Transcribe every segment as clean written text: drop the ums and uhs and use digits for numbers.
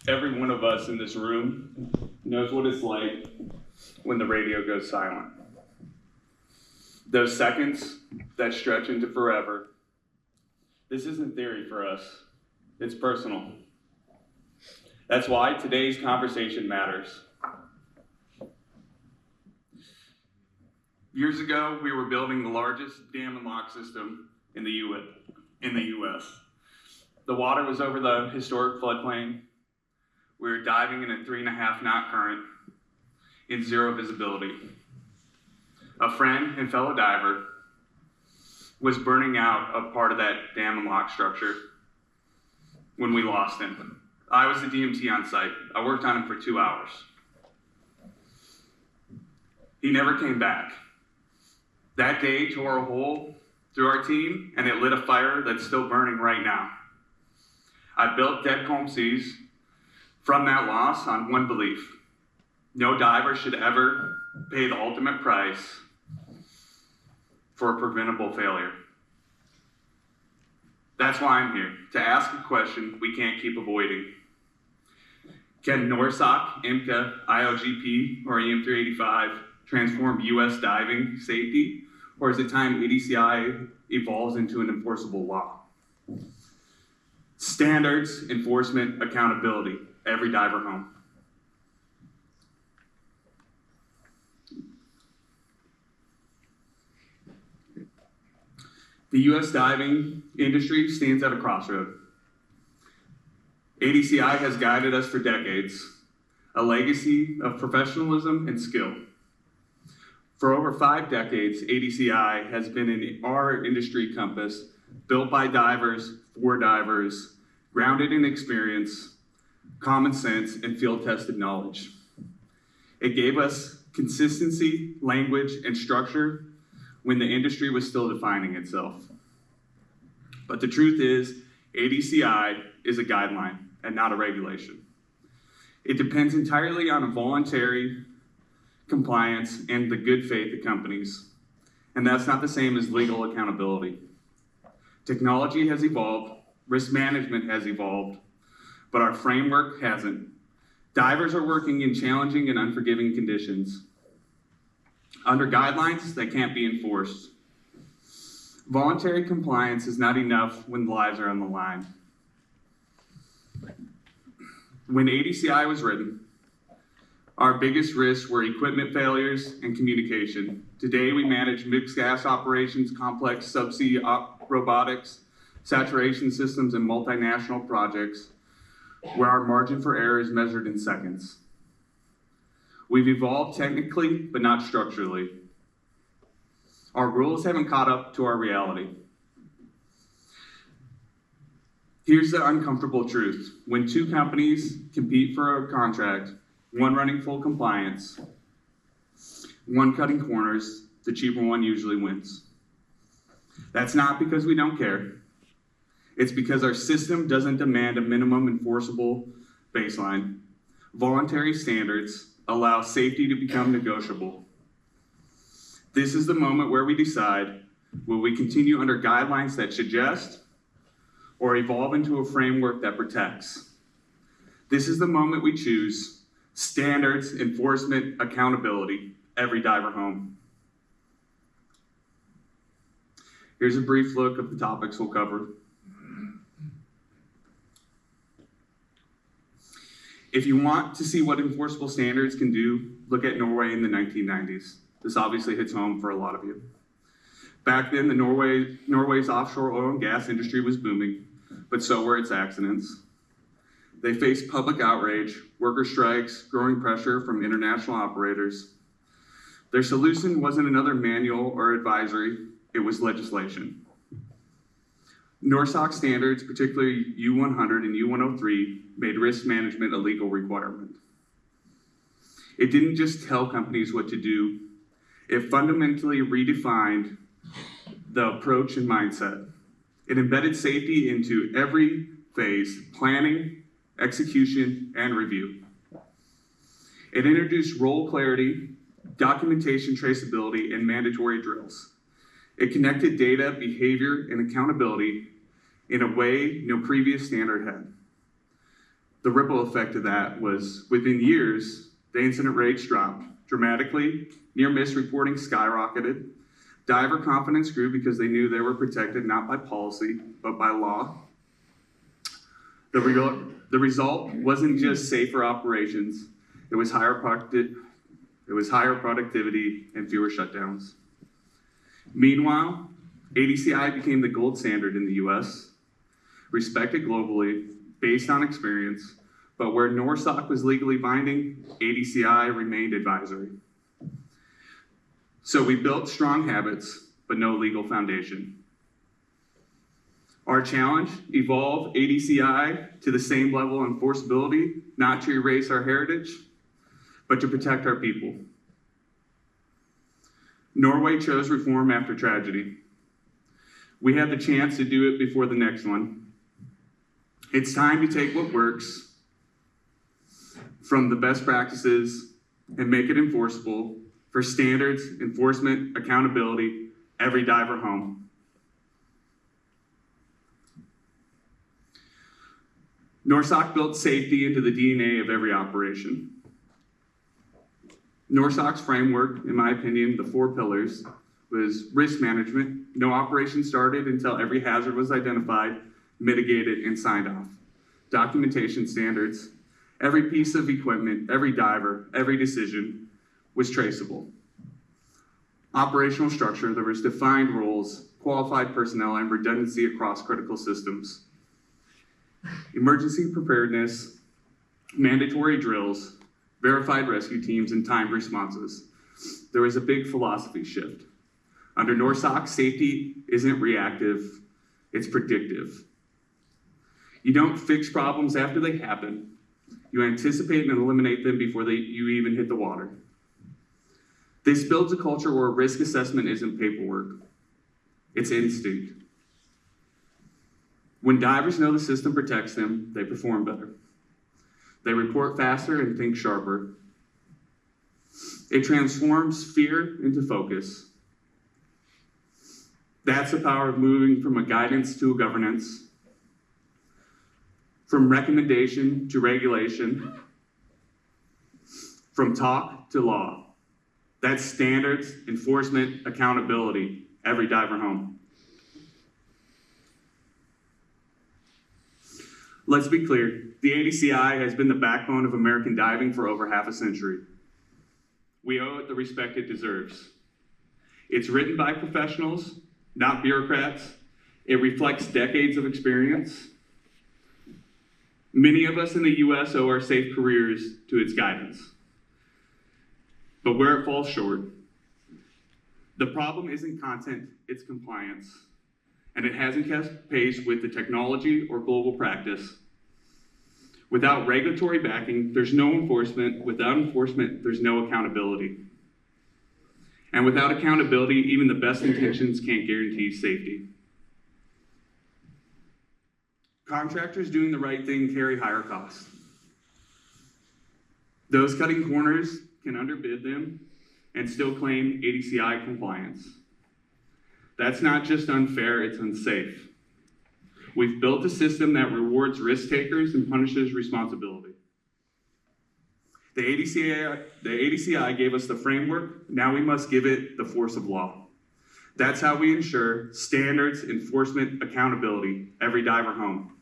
Every one of us in this room knows what it's like when the radio goes silent. Those seconds that stretch into forever. This isn't theory for us, it's personal. That's why today's conversation matters. Years ago, we were building the largest dam and lock system in the US. The water was over the historic floodplain. We were diving in a 3.5 knot current in zero visibility. A friend and fellow diver was burning out of part of that dam and lock structure when we lost him. I was the DMT on site. I worked on him for 2 hours. He never came back. That day tore a hole through our team, and it lit a fire that's still burning right now. I built dead calm seas from that loss on one belief: no diver should ever pay the ultimate price for a preventable failure. That's why I'm here, to ask a question we can't keep avoiding. Can NORSOK, IMCA, IOGP, or EM385 transform US diving safety, or is it time ADCI evolves into an enforceable law? Standards, enforcement, accountability, every diver home. The US diving industry stands at a crossroad. ADCI has guided us for decades, a legacy of professionalism and skill. For over 5 decades, ADCI has been in our industry compass, built by divers, for divers, grounded in experience, common sense, and field-tested knowledge. It gave us consistency, language, and structure when the industry was still defining itself. But the truth is, ADCI is a guideline and not a regulation. It depends entirely on a voluntary compliance and the good faith of companies. And that's not the same as legal accountability. Technology has evolved, risk management has evolved, but our framework hasn't. Divers are working in challenging and unforgiving conditions, under guidelines that can't be enforced. Voluntary compliance is not enough when lives are on the line. When ADCI was written, our biggest risks were equipment failures and communication. Today, we manage mixed gas operations, complex subsea robotics, saturation systems, and multinational projects where our margin for error is measured in seconds. We've evolved technically, but not structurally. Our rules haven't caught up to our reality. Here's the uncomfortable truth. When 2 companies compete for a contract, one running full compliance, one cutting corners, the cheaper one usually wins. That's not because we don't care. It's because our system doesn't demand a minimum enforceable baseline. Voluntary standards allow safety to become negotiable. This is the moment where we decide, will we continue under guidelines that suggest or evolve into a framework that protects? This is the moment we choose standards, enforcement, accountability, every diver home. Here's a brief look of the topics we'll cover. If you want to see what enforceable standards can do, look at Norway in the 1990s. This obviously hits home for a lot of you. Back then, Norway's offshore oil and gas industry was booming, but so were its accidents. They faced public outrage, worker strikes, growing pressure from international operators. Their solution wasn't another manual or advisory, it was legislation. NORSOK standards, particularly U100 and U103, made risk management a legal requirement. It didn't just tell companies what to do, it fundamentally redefined the approach and mindset. It embedded safety into every phase: planning, execution, and review. It introduced role clarity, documentation traceability, and mandatory drills. It connected data, behavior, and accountability in a way no previous standard had. The ripple effect of that was, within years, the incident rates dropped dramatically, near-miss reporting skyrocketed, diver confidence grew because they knew they were protected not by policy, but by law. The result wasn't just safer operations, it was higher productivity and fewer shutdowns. Meanwhile, ADCI became the gold standard in the US, respected globally, based on experience, but where NORSOK was legally binding, ADCI remained advisory. So we built strong habits, but no legal foundation. Our challenge, evolve ADCI to the same level of enforceability, not to erase our heritage, but to protect our people. Norway chose reform after tragedy. We had the chance to do it before the next one. It's time to take what works from the best practices and make it enforceable for standards, enforcement, accountability, every diver home. NORSOK built safety into the DNA of every operation. NORSOK's framework, in my opinion, the 4 pillars, was risk management. No operation started until every hazard was identified, mitigated, and signed off. Documentation standards. Every piece of equipment, every diver, every decision was traceable. Operational structure, there was defined roles, qualified personnel, and redundancy across critical systems. Emergency preparedness, mandatory drills, verified rescue teams, and timed responses. There was a big philosophy shift. Under NORSOK, safety isn't reactive, it's predictive. You don't fix problems after they happen. You anticipate and eliminate them before you even hit the water. This builds a culture where risk assessment isn't paperwork, it's instinct. When divers know the system protects them, they perform better. They report faster and think sharper. It transforms fear into focus. That's the power of moving from a guidance to a governance, from recommendation to regulation, from talk to law. That's standards, enforcement, accountability, every diver home. Let's be clear, the ADCI has been the backbone of American diving for over half a century. We owe it the respect it deserves. It's written by professionals, not bureaucrats. It reflects decades of experience. Many of us in the US owe our safe careers to its guidance. But where it falls short, the problem isn't content, it's compliance. And it hasn't kept pace with the technology or global practice. Without regulatory backing, there's no enforcement. Without enforcement, there's no accountability. And without accountability, even the best intentions can't guarantee safety. Contractors doing the right thing carry higher costs. Those cutting corners can underbid them and still claim ADCI compliance. That's not just unfair, it's unsafe. We've built a system that rewards risk takers and punishes responsibility. The ADCI gave us the framework, now we must give it the force of law. That's how we ensure standards, enforcement, accountability, every diver home.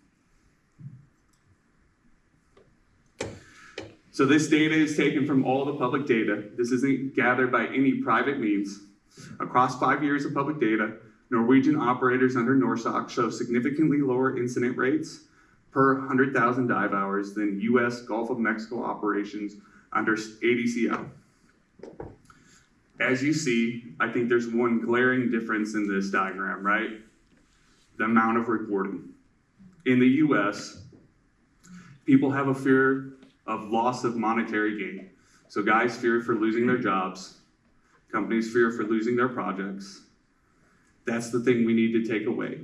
So this data is taken from all the public data. This isn't gathered by any private means. Across 5 years of public data, Norwegian operators under NORSOK show significantly lower incident rates per 100,000 dive hours than US Gulf of Mexico operations under ADCI. As you see, I think there's one glaring difference in this diagram, right? The amount of reporting. In the US, people have a fear of loss of monetary gain. So guys fear for losing their jobs. Companies fear for losing their projects. That's the thing we need to take away.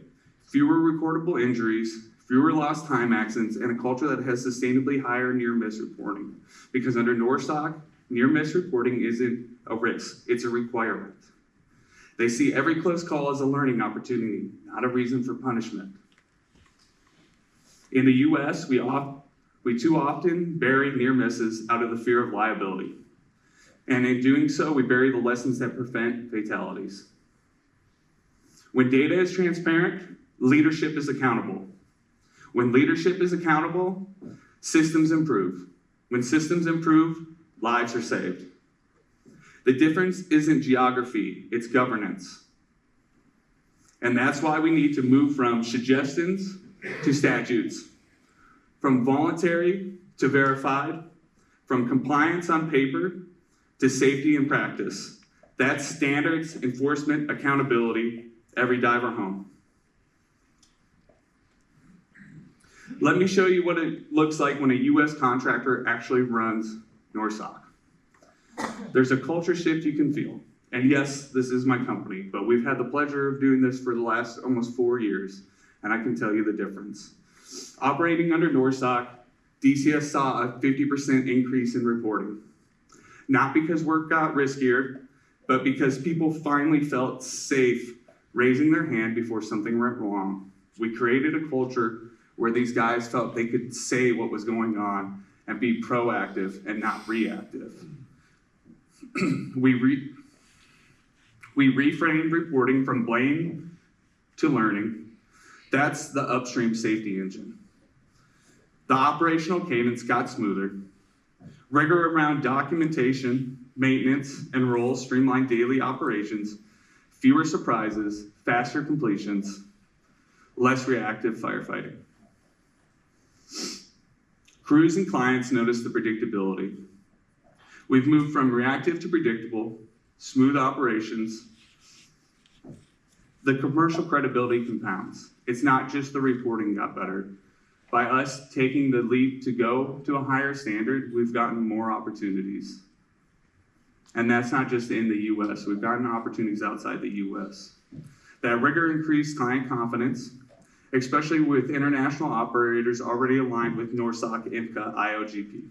Fewer recordable injuries, fewer lost time accidents, and a culture that has sustainably higher near-miss reporting. Because under NORSOK, near-miss reporting isn't a risk, it's a requirement. They see every close call as a learning opportunity, not a reason for punishment. In the US, we too often bury near misses out of the fear of liability. And in doing so, we bury the lessons that prevent fatalities. When data is transparent, leadership is accountable. When leadership is accountable, systems improve. When systems improve, lives are saved. The difference isn't geography, it's governance. And that's why we need to move from suggestions to statutes, from voluntary to verified, from compliance on paper to safety in practice. That's standards, enforcement, accountability, every diver home. Let me show you what it looks like when a US contractor actually runs NORSOK. There's a culture shift you can feel. And yes, this is my company, but we've had the pleasure of doing this for the last almost 4 years, and I can tell you the difference. Operating under NORSOK, DCS saw a 50% increase in reporting. Not because work got riskier, but because people finally felt safe raising their hand before something went wrong. We created a culture where these guys felt they could say what was going on and be proactive and not reactive. We reframed reporting from blame to learning. That's the upstream safety engine. The operational cadence got smoother. Rigor around documentation, maintenance, and roles streamlined daily operations, fewer surprises, faster completions, less reactive firefighting. Crews and clients noticed the predictability. We've moved from reactive to predictable, smooth operations. The commercial credibility compounds. It's not just the reporting got better. By us taking the leap to go to a higher standard, we've gotten more opportunities. And that's not just in the US, we've gotten opportunities outside the US. That rigor increased client confidence, especially with international operators already aligned with NORSOK, IMCA, IOGP,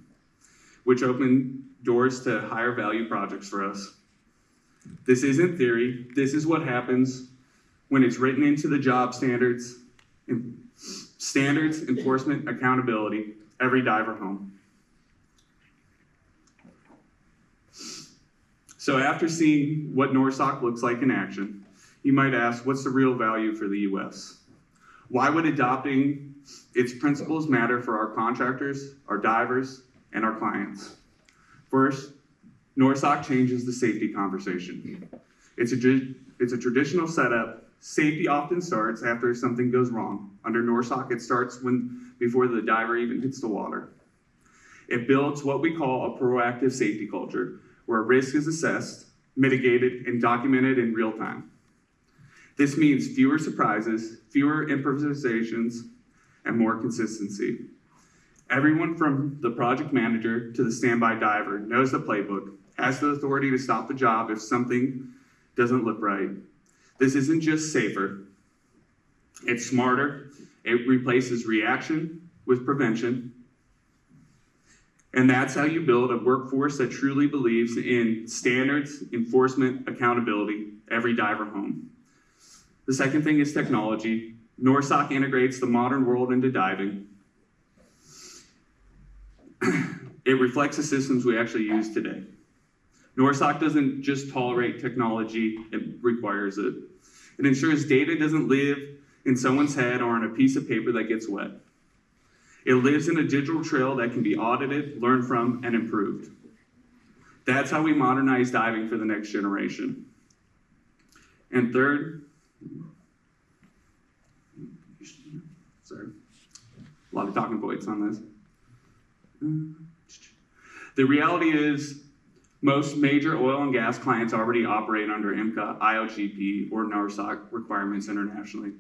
which opened doors to higher value projects for us. This isn't theory, this is what happens when it's written into the job standards, enforcement, accountability, every diver home. So after seeing what NORSOK looks like in action, you might ask, what's the real value for the US? Why would adopting its principles matter for our contractors, our divers, and our clients? First, NORSOK changes the safety conversation. It's a traditional setup. Safety often starts after something goes wrong. Under NORSOK, it starts before the diver even hits the water. It builds what we call a proactive safety culture, where risk is assessed, mitigated, and documented in real time. This means fewer surprises, fewer improvisations, and more consistency. Everyone from the project manager to the standby diver knows the playbook, has the authority to stop the job if something doesn't look right. This isn't just safer, it's smarter. It replaces reaction with prevention. And that's how you build a workforce that truly believes in standards, enforcement, accountability, every diver home. The second thing is technology. NORSOK integrates the modern world into diving. It reflects the systems we actually use today. NORSOK doesn't just tolerate technology, it requires it. It ensures data doesn't live in someone's head or on a piece of paper that gets wet. It lives in a digital trail that can be audited, learned from, and improved. That's how we modernize diving for the next generation. And third, sorry, a lot of talking points on this. The reality is, most major oil and gas clients already operate under IMCA, IOGP, or NORSOK requirements internationally.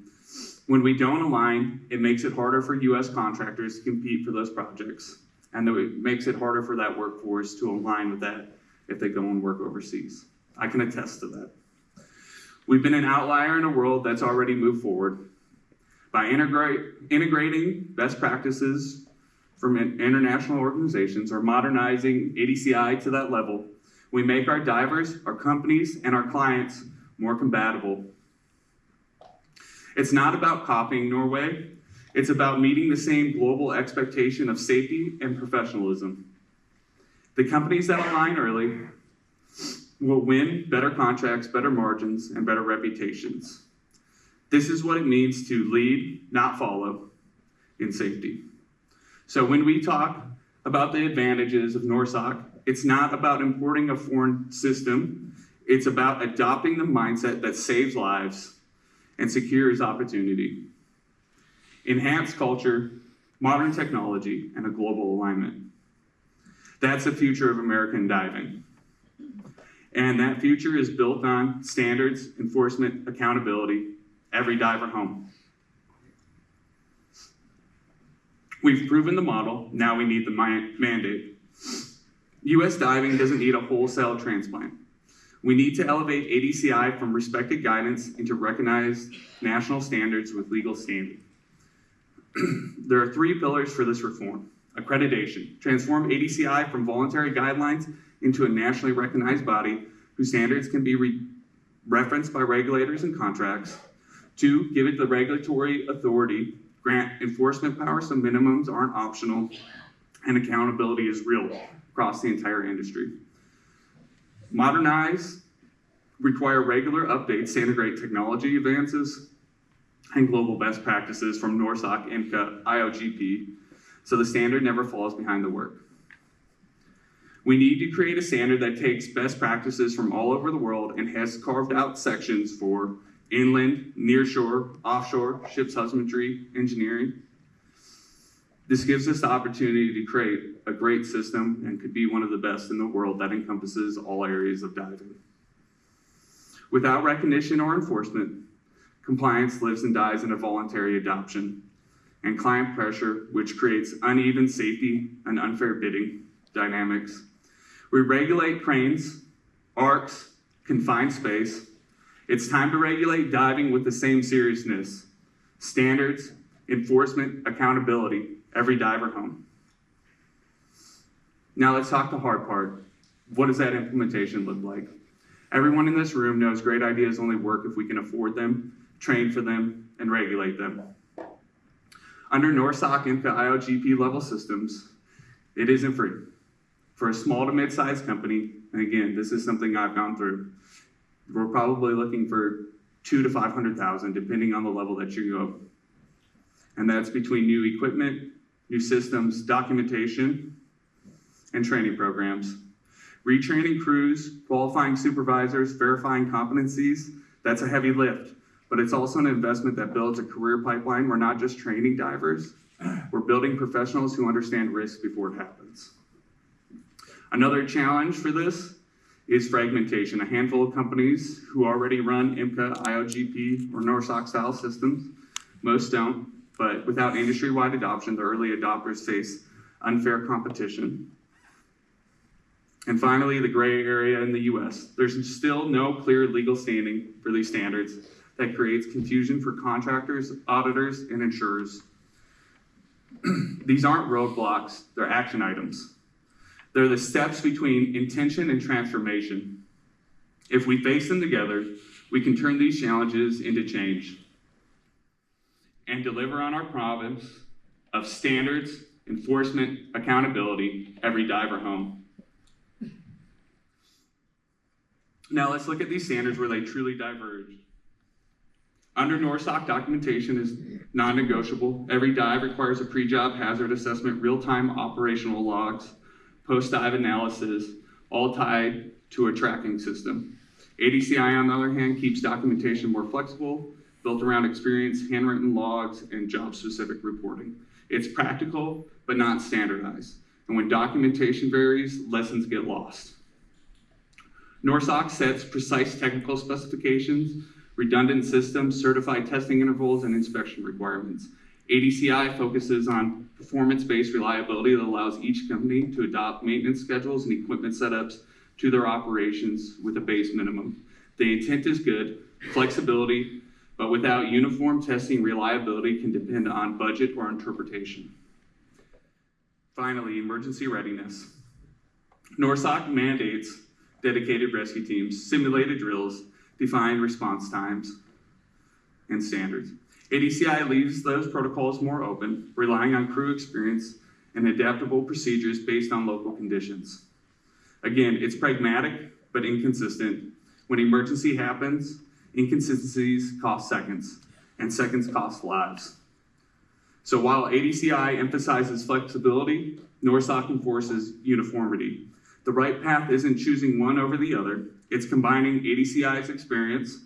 When we don't align, it makes it harder for US contractors to compete for those projects, and it makes it harder for that workforce to align with that if they go and work overseas. I can attest to that. We've been an outlier in a world that's already moved forward. By integrating best practices from international organizations or modernizing ADCI to that level, we make our divers, our companies, and our clients more compatible. It's not about copying Norway. It's about meeting the same global expectation of safety and professionalism. The companies that align early will win better contracts, better margins, and better reputations. This is what it means to lead, not follow, in safety. So when we talk about the advantages of NORSOK, it's not about importing a foreign system. It's about adopting the mindset that saves lives and secures opportunity. Enhanced culture, modern technology, and a global alignment. That's the future of American diving. And that future is built on standards, enforcement, accountability, every diver home. We've proven the model, now we need the mandate. US diving doesn't need a wholesale transplant. We need to elevate ADCI from respected guidance into recognized national standards with legal standing. There are 3 pillars for this reform. Accreditation, transform ADCI from voluntary guidelines into a nationally recognized body whose standards can be referenced by regulators and contracts. 2, give it the regulatory authority, grant enforcement power so minimums aren't optional, and accountability is real across the entire industry. Modernize, require regular updates to integrate technology advances and global best practices from NORSOK, IMCA, IOGP, so the standard never falls behind the work. We need to create a standard that takes best practices from all over the world and has carved out sections for inland, nearshore, offshore, ships husbandry, engineering. This gives us the opportunity to create a great system and could be one of the best in the world that encompasses all areas of diving. Without recognition or enforcement, compliance lives and dies in a voluntary adoption and client pressure, which creates uneven safety and unfair bidding dynamics. We regulate cranes, arcs, confined space. It's time to regulate diving with the same seriousness. Standards, enforcement, accountability, every diver home. Now let's talk the hard part. What does that implementation look like? Everyone in this room knows great ideas only work if we can afford them, train for them, and regulate them. Under NORSOK, IMCA, IOGP level systems, it isn't free. For a small to mid-sized company, and again, this is something I've gone through, we're probably looking for $200,000 to $500,000, depending on the level that you go. And that's between new equipment, new systems, documentation, and training programs. Retraining crews, qualifying supervisors, verifying competencies, that's a heavy lift, but it's also an investment that builds a career pipeline. We're not just training divers, we're building professionals who understand risk before it happens. Another challenge for this is fragmentation. A handful of companies who already run IMCA, IOGP, or NORSOK style systems. Most don't, but without industry-wide adoption, the early adopters face unfair competition. And finally, the gray area in the US. There's still no clear legal standing for these standards that creates confusion for contractors, auditors, and insurers. These aren't roadblocks, they're action items. They're the steps between intention and transformation. If we face them together, we can turn these challenges into change and deliver on our promise of standards, enforcement, accountability, every diver home. Now let's look at these standards where they truly diverge. Under NORSOK, documentation is non-negotiable. Every dive requires a pre-job hazard assessment, real-time operational logs, post-dive analysis, all tied to a tracking system. ADCI, on the other hand, keeps documentation more flexible, built around experience, handwritten logs, and job-specific reporting. It's practical, but not standardized. And when documentation varies, lessons get lost. NORSOK sets precise technical specifications, redundant systems, certified testing intervals, and inspection requirements. ADCI focuses on performance-based reliability that allows each company to adopt maintenance schedules and equipment setups to their operations with a base minimum. The intent is good, flexibility, but without uniform testing, reliability can depend on budget or interpretation. Finally, emergency readiness. NORSOK mandates dedicated rescue teams, simulated drills, defined response times, and standards. ADCI leaves those protocols more open, relying on crew experience and adaptable procedures based on local conditions. Again, it's pragmatic, but inconsistent. When emergency happens, inconsistencies cost seconds, and seconds cost lives. So while ADCI emphasizes flexibility, NORSOK enforces uniformity. The right path isn't choosing one over the other, it's combining ADCI's experience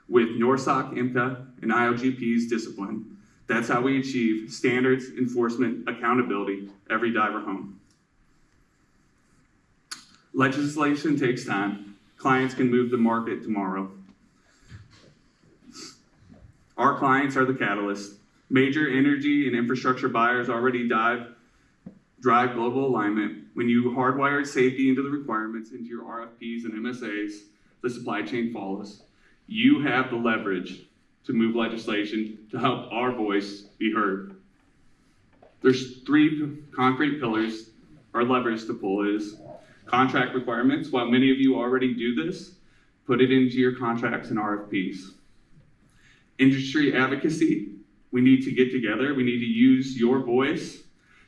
with NORSOK, IMCA, and IOGP's discipline. That's how we achieve standards, enforcement, accountability, every diver home. Legislation takes time. Clients can move the market tomorrow. Our clients are the catalyst. Major energy and infrastructure buyers already drive global alignment. When you hardwire safety into the requirements, into your RFPs and MSAs, the supply chain follows. You have the leverage to move legislation to help our voice be heard. There's 3 concrete pillars or levers to pull is contract requirements. While many of you already do this, put it into your contracts and RFPs. Industry advocacy, we need to get together. We need to use your voice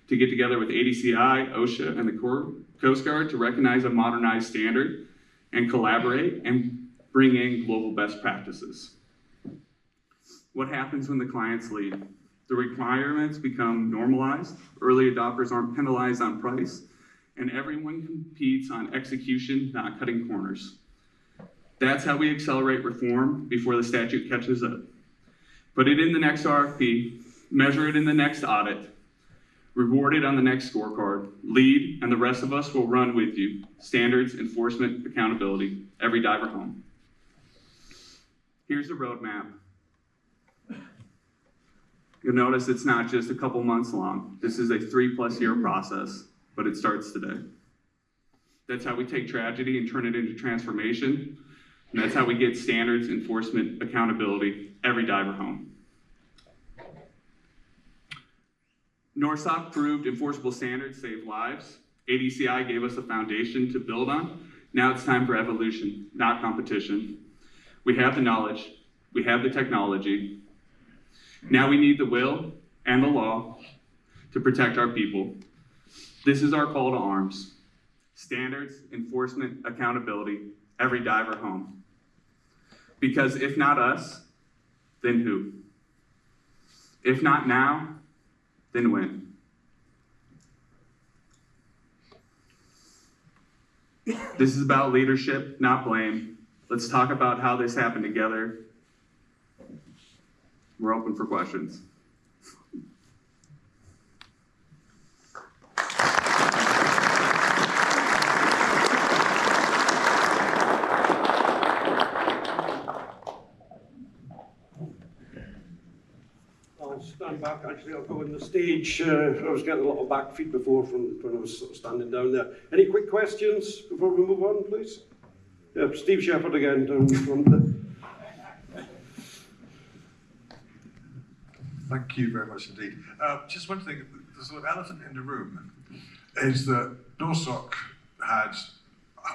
to get together with ADCI, OSHA, and the Coast Guard to recognize a modernized standard and collaborate and bring in global best practices. What happens when the clients leave? The requirements become normalized, early adopters aren't penalized on price, and everyone competes on execution, not cutting corners. That's how we accelerate reform before the statute catches up. Put it in the next RFP, measure it in the next audit, reward it on the next scorecard, lead, and the rest of us will run with you. Standards, enforcement, accountability, every diver home. Here's the roadmap. You'll notice it's not just a couple months long. This is a 3+ year process, but it starts today. That's how we take tragedy and turn it into transformation. And that's how we get standards, enforcement, accountability, every diver home. NORSOK proved enforceable standards save lives. ADCI gave us a foundation to build on. Now it's time for evolution, not competition. We have the knowledge, we have the technology. Now we need the will and the law to protect our people. This is our call to arms. Standards, enforcement, accountability, every diver home. Because if not us, then who? If not now, then when? This is about leadership, not blame. Let's talk about how this happened together. We're open for questions. I'll stand back, actually, I'll go on the stage. I was getting a lot of back feed before from when I was sort of standing down there. Any quick questions before we move on, please? Yeah, Steve Shepherd again, down from the... Thank you very much indeed. Just one thing, the sort of elephant in the room is that NORSOK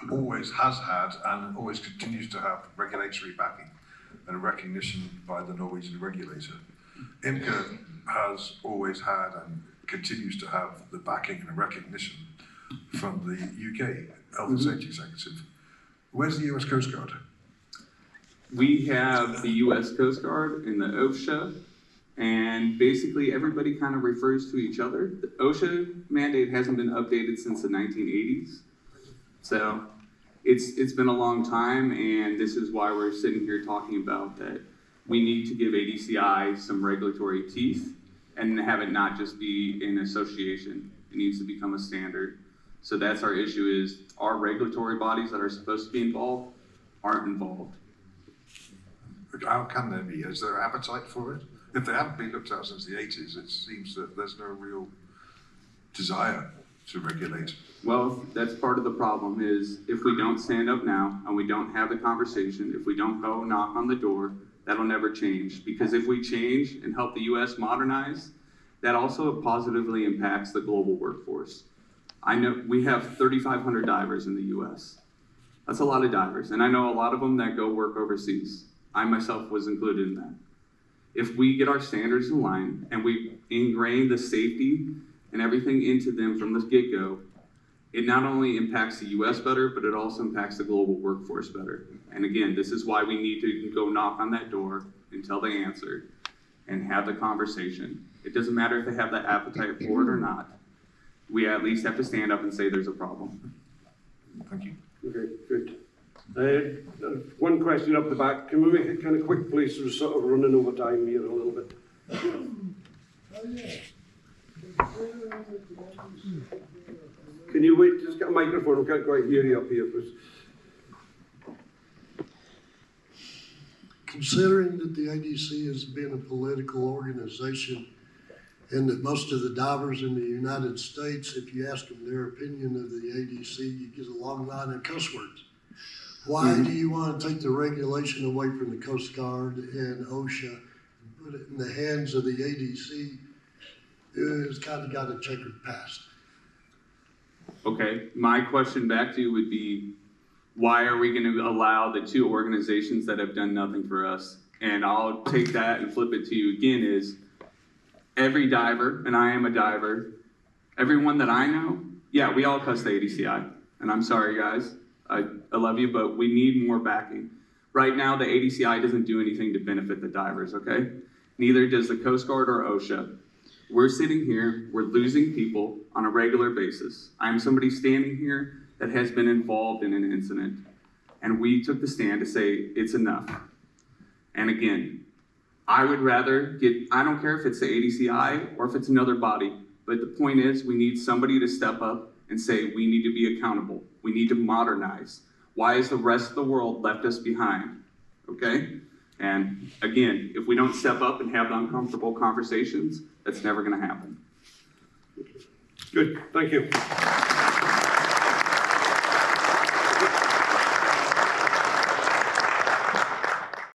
always has had and always continues to have regulatory backing and recognition by the Norwegian regulator. IMCA has always had and continues to have the backing and recognition from the UK Health and Safety Executive. Where's the US Coast Guard? We have the US Coast Guard and the OSHA, and basically everybody kind of refers to each other. The OSHA mandate hasn't been updated since the 1980s. So it's been a long time, and this is why we're sitting here talking about that. We need to give ADCI some regulatory teeth and have it not just be an association. It needs to become a standard. So that's our issue is our regulatory bodies that are supposed to be involved aren't involved. How can there be? Is there appetite for it? If they haven't been looked at since the 80s, it seems that there's no real desire to regulate. Well, that's part of the problem is if we don't stand up now and we don't have the conversation, if we don't go knock on the door, that'll never change. Because if we change and help the US modernize, that also positively impacts the global workforce. I know we have 3,500 divers in the US. That's a lot of divers, and I know a lot of them that go work overseas. I myself was included in that. If we get our standards in line and we ingrain the safety and everything into them from the get-go, it not only impacts the US better, but it also impacts the global workforce better. And again, this is why we need to go knock on that door until they answer and have the conversation. It doesn't matter if they have the appetite for it or not. We at least have to stand up and say there's a problem. Thank you. Okay, good. One question up the back. Can we make it kind of quick, please? We're sort of running over time here a little bit. Can you wait? Just get a microphone. We can't quite hear you up here, please. Considering that the ADC has been a political organization and that most of the divers in the United States, if you ask them their opinion of the ADC, you get a long line of cuss words. Why do you want to take the regulation away from the Coast Guard and OSHA and put it in the hands of the ADC, who's kind of got a checkered past? Okay, my question back to you would be, why are we going to allow the two organizations that have done nothing for us? And I'll take that and flip it to you again is, every diver, and I am a diver, everyone that I know, yeah, we all cuss the ADCI. And I'm sorry, guys. I love you, but we need more backing. Right now, the ADCI doesn't do anything to benefit the divers, okay? Neither does the Coast Guard or OSHA. We're sitting here, we're losing people on a regular basis. I'm somebody standing here that has been involved in an incident. And we took the stand to say, it's enough. And again, I would rather I don't care if it's the ADCI or if it's another body, but the point is we need somebody to step up and say, we need to be accountable. We need to modernize. Why has the rest of the world left us behind? Okay? And again, if we don't step up and have uncomfortable conversations, that's never gonna happen. Good, thank you.